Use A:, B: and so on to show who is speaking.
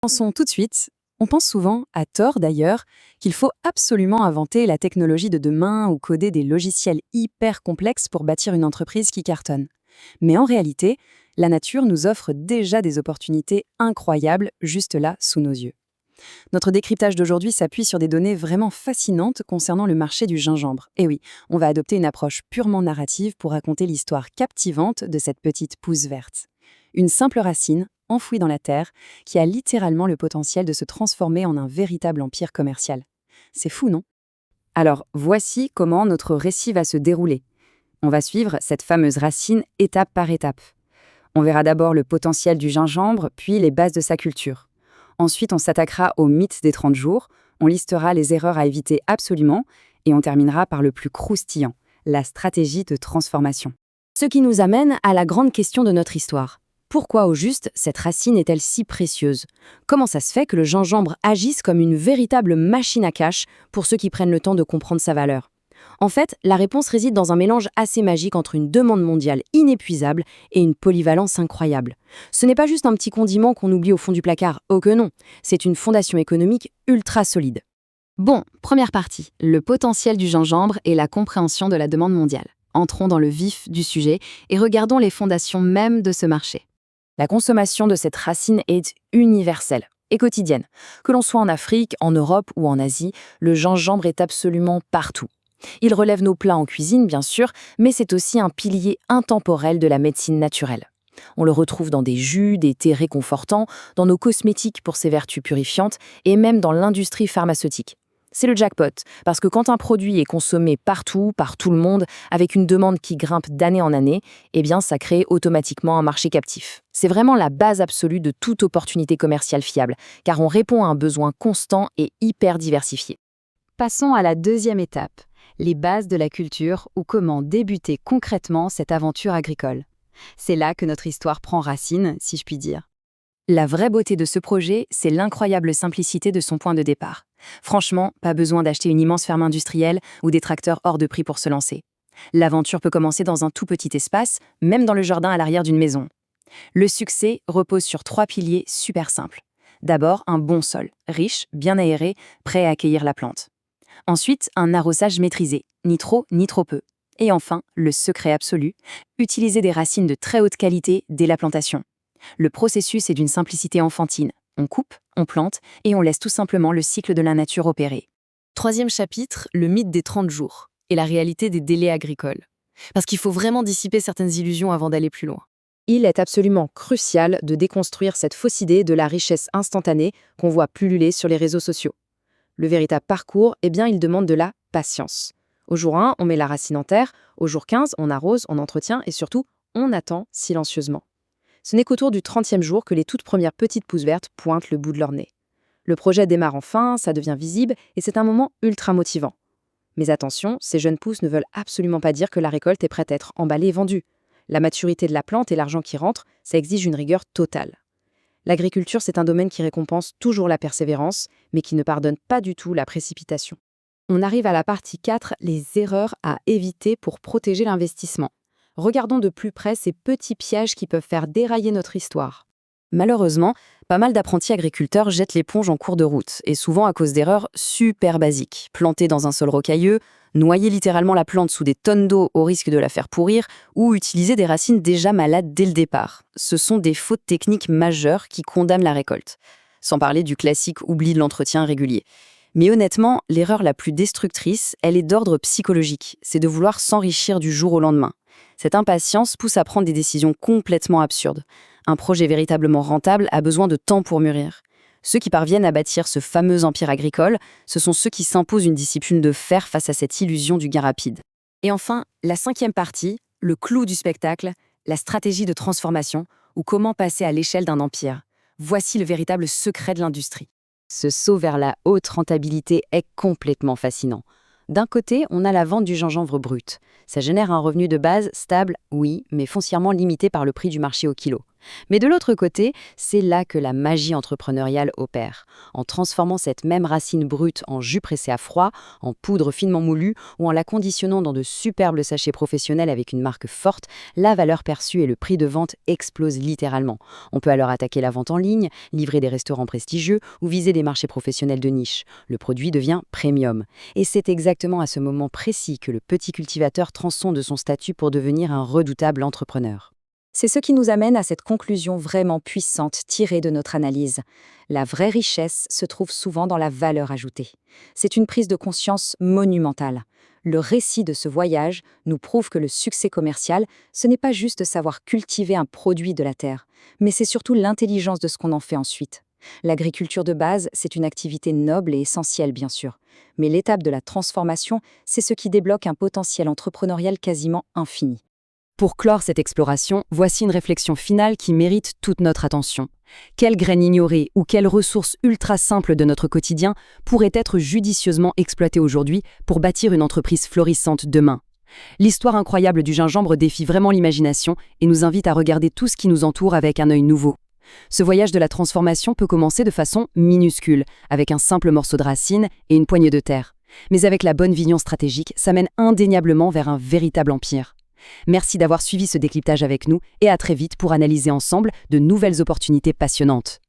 A: Commençons tout de suite. On pense souvent, à tort d'ailleurs, qu'il faut absolument inventer la technologie de demain ou coder des logiciels hyper complexes pour bâtir une entreprise qui cartonne. Mais en réalité, la nature nous offre déjà des opportunités incroyables juste là, sous nos yeux. Notre décryptage d'aujourd'hui s'appuie sur des données vraiment fascinantes concernant le marché du gingembre. Et oui, on va adopter une approche purement narrative pour raconter l'histoire captivante de cette petite pousse verte. Une simple racine, enfouie dans la terre, qui a littéralement le potentiel de se transformer en un véritable empire commercial. C'est fou, non? Alors, voici comment notre récit va se dérouler. On va suivre cette fameuse racine étape par étape. On verra d'abord le potentiel du gingembre, puis les bases de sa culture. Ensuite, on s'attaquera au mythe des 30 jours, on listera les erreurs à éviter absolument, et on terminera par le plus croustillant, la stratégie de transformation. Ce qui nous amène à la grande question de notre histoire. Pourquoi au juste cette racine est-elle si précieuse? Comment ça se fait que le gingembre agisse comme une véritable machine à cash pour ceux qui prennent le temps de comprendre sa valeur? En fait, la réponse réside dans un mélange assez magique entre une demande mondiale inépuisable et une polyvalence incroyable. Ce n'est pas juste un petit condiment qu'on oublie au fond du placard, oh que non, c'est une fondation économique ultra solide. Bon, première partie, le potentiel du gingembre et la compréhension de la demande mondiale. Entrons dans le vif du sujet et regardons les fondations même de ce marché. La consommation de cette racine est universelle et quotidienne. Que l'on soit en Afrique, en Europe ou en Asie, le gingembre est absolument partout. Il relève nos plats en cuisine, bien sûr, mais c'est aussi un pilier intemporel de la médecine naturelle. On le retrouve dans des jus, des thés réconfortants, dans nos cosmétiques pour ses vertus purifiantes et même dans l'industrie pharmaceutique. C'est le jackpot, parce que quand un produit est consommé partout, par tout le monde, avec une demande qui grimpe d'année en année, eh bien ça crée automatiquement un marché captif. C'est vraiment la base absolue de toute opportunité commerciale fiable, car on répond à un besoin constant et hyper diversifié. Passons à la deuxième étape, les bases de la culture ou comment débuter concrètement cette aventure agricole. C'est là que notre histoire prend racine, si je puis dire. La vraie beauté de ce projet, c'est l'incroyable simplicité de son point de départ. Franchement, pas besoin d'acheter une immense ferme industrielle ou des tracteurs hors de prix pour se lancer. L'aventure peut commencer dans un tout petit espace, même dans le jardin à l'arrière d'une maison. Le succès repose sur 3 piliers super simples. D'abord, un bon sol, riche, bien aéré, prêt à accueillir la plante. Ensuite, un arrosage maîtrisé, ni trop ni trop peu. Et enfin, le secret absolu, utiliser des racines de très haute qualité dès la plantation. Le processus est d'une simplicité enfantine. On coupe, on plante et on laisse tout simplement le cycle de la nature opérer. Troisième chapitre, le mythe des 30 jours et la réalité des délais agricoles. Parce qu'il faut vraiment dissiper certaines illusions avant d'aller plus loin. Il est absolument crucial de déconstruire cette fausse idée de la richesse instantanée qu'on voit pulluler sur les réseaux sociaux. Le véritable parcours, eh bien, il demande de la patience. Au jour 1, on met la racine en terre, au jour 15, on arrose, on entretient et surtout, on attend silencieusement. Ce n'est qu'autour du 30e jour que les toutes premières petites pousses vertes pointent le bout de leur nez. Le projet démarre enfin, ça devient visible et c'est un moment ultra motivant. Mais attention, ces jeunes pousses ne veulent absolument pas dire que la récolte est prête à être emballée et vendue. La maturité de la plante et l'argent qui rentre, ça exige une rigueur totale. L'agriculture, c'est un domaine qui récompense toujours la persévérance, mais qui ne pardonne pas du tout la précipitation. On arrive à la partie 4, les erreurs à éviter pour protéger l'investissement. Regardons de plus près ces petits pièges qui peuvent faire dérailler notre histoire. Malheureusement, pas mal d'apprentis agriculteurs jettent l'éponge en cours de route, et souvent à cause d'erreurs super basiques. Planter dans un sol rocailleux, noyer littéralement la plante sous des tonnes d'eau au risque de la faire pourrir, ou utiliser des racines déjà malades dès le départ. Ce sont des fautes techniques majeures qui condamnent la récolte. Sans parler du classique oubli de l'entretien régulier. Mais honnêtement, l'erreur la plus destructrice, elle est d'ordre psychologique. C'est de vouloir s'enrichir du jour au lendemain. Cette impatience pousse à prendre des décisions complètement absurdes. Un projet véritablement rentable a besoin de temps pour mûrir. Ceux qui parviennent à bâtir ce fameux empire agricole, ce sont ceux qui s'imposent une discipline de fer face à cette illusion du gain rapide. Et enfin, la 5e partie, le clou du spectacle, la stratégie de transformation, ou comment passer à l'échelle d'un empire. Voici le véritable secret de l'industrie. Ce saut vers la haute rentabilité est complètement fascinant. D'un côté, on a la vente du gingembre brut. Ça génère un revenu de base stable, oui, mais foncièrement limité par le prix du marché au kilo.
B: Mais de l'autre côté, c'est là que la magie entrepreneuriale opère. En transformant cette même racine brute en jus pressé à froid, en poudre finement moulue ou en la conditionnant dans de superbes sachets professionnels avec une marque forte, la valeur perçue et le prix de vente explosent littéralement. On peut alors attaquer la vente en ligne, livrer des restaurants prestigieux ou viser des marchés professionnels de niche. Le produit devient premium. Et c'est exactement à ce moment précis que le petit cultivateur transcende son statut pour devenir un redoutable entrepreneur.
A: C'est ce qui nous amène à cette conclusion vraiment puissante tirée de notre analyse. La vraie richesse se trouve souvent dans la valeur ajoutée. C'est une prise de conscience monumentale. Le récit de ce voyage nous prouve que le succès commercial, ce n'est pas juste savoir cultiver un produit de la terre, mais c'est surtout l'intelligence de ce qu'on en fait ensuite. L'agriculture de base, c'est une activité noble et essentielle, bien sûr. Mais l'étape de la transformation, c'est ce qui débloque un potentiel entrepreneurial quasiment infini. Pour clore cette exploration, voici une réflexion finale qui mérite toute notre attention. Quelle graine ignorée ou quelle ressource ultra simple de notre quotidien pourrait être judicieusement exploitée aujourd'hui pour bâtir une entreprise florissante demain? L'histoire incroyable du gingembre défie vraiment l'imagination et nous invite à regarder tout ce qui nous entoure avec un œil nouveau. Ce voyage de la transformation peut commencer de façon minuscule, avec un simple morceau de racine et une poignée de terre. Mais avec la bonne vision stratégique, ça mène indéniablement vers un véritable empire. Merci d'avoir suivi ce décryptage avec nous et à très vite pour analyser ensemble de nouvelles opportunités passionnantes.